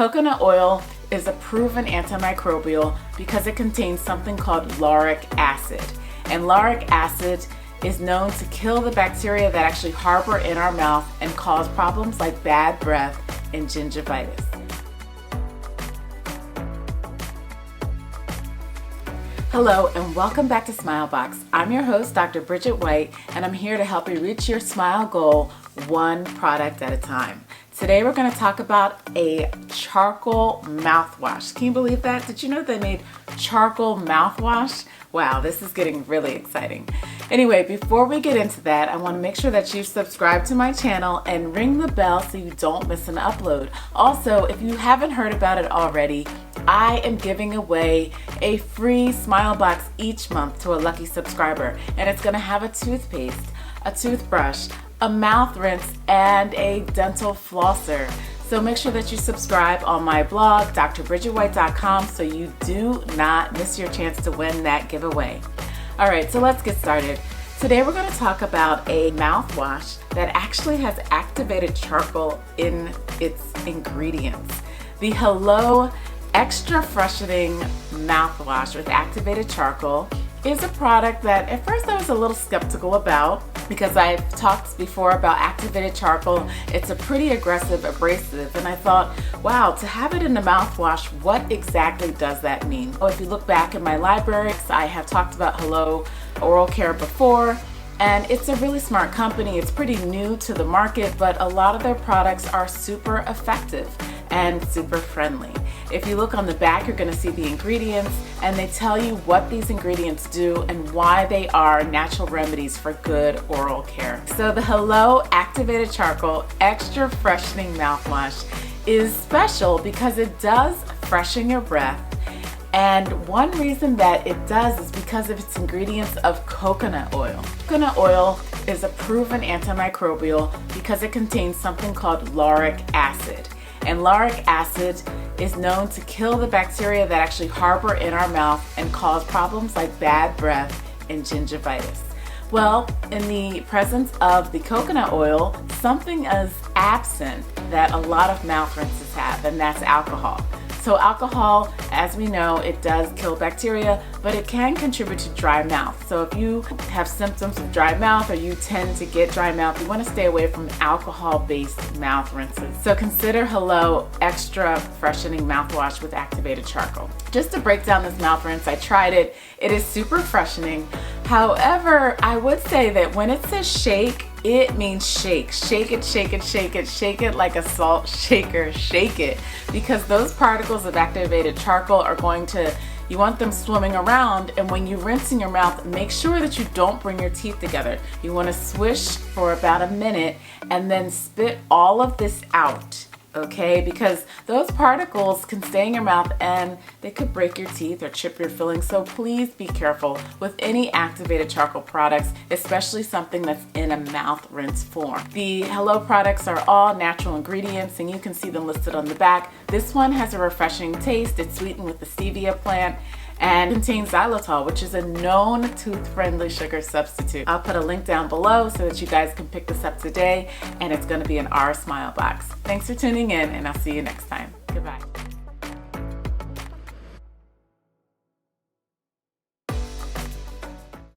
Coconut oil is a proven antimicrobial because it contains something called lauric acid. And lauric acid is known to kill the bacteria that actually harbor in our mouth and cause problems like bad breath and gingivitis. Hello and welcome back to SMILEBOX. I'm your host, Dr. Bridget White, and I'm here to help you reach your smile goal one product at a time. Today we're going to talk about a charcoal mouthwash. Can you believe that? Did you know they made charcoal mouthwash? Wow, this is getting really exciting. Anyway, before we get into that, I want to make sure that you subscribe to my channel and ring the bell so you don't miss an upload. Also, if you haven't heard about it already, I am giving away a free SMILEBOX each month to a lucky subscriber, and it's going to have a toothpaste, a toothbrush, a mouth rinse, and a dental flosser. So make sure that you subscribe on my blog, drbrigittewhite.com, so you do not miss your chance to win that giveaway. All right, so let's get started. Today we're going to talk about a mouthwash that actually has activated charcoal in its ingredients. The Hello Extra Freshening Mouthwash with activated charcoal is a product that at first I was a little skeptical about because I've talked before about activated charcoal. It's a pretty aggressive abrasive, and I thought, wow, to have it in the mouthwash, what exactly does that mean? Well, if you look back in my library, I have talked about Hello Oral Care before, and it's a really smart company. It's pretty new to the market, but a lot of their products are super effective and super friendly. If you look on the back, you're going to see the ingredients, and they tell you what these ingredients do and why they are natural remedies for good oral care. So the Hello Activated Charcoal Extra Freshening Mouthwash is special because it does freshen your breath. And one reason that it does is because of its ingredients of coconut oil. Coconut oil is a proven antimicrobial because it contains something called lauric acid. And lauric acid is known to kill the bacteria that actually harbor in our mouth and cause problems like bad breath and gingivitis. Well, in the presence of the coconut oil, something is absent that a lot of mouth rinses have, and that's alcohol. So alcohol, as we know, it does kill bacteria, but it can contribute to dry mouth. So if you have symptoms of dry mouth or you tend to get dry mouth, you want to stay away from alcohol-based mouth rinses. So consider Hello Extra Freshening Mouthwash with activated charcoal. Just to break down this mouth rinse, I tried it. It is super freshening. However, I would say that when it says shake, it means shake. Shake it, shake it, shake it, shake it like a salt shaker, shake it. Because those particles of activated charcoal are going to, you want them swimming around, and when you rinse in your mouth, make sure that you don't bring your teeth together. You want to swish for about a minute and then spit all of this out. Okay, because those particles can stay in your mouth and they could break your teeth or chip your fillings. So please be careful with any activated charcoal products, especially something that's in a mouth rinse form. The Hello products are all natural ingredients, and you can see them listed on the back. This one has a refreshing taste. It's sweetened with the stevia plant and contains xylitol, which is a known tooth-friendly sugar substitute. I'll put a link down below so that you guys can pick this up today, and it's going to be in our SMILEBOX. Thanks for tuning in, and I'll see you next time.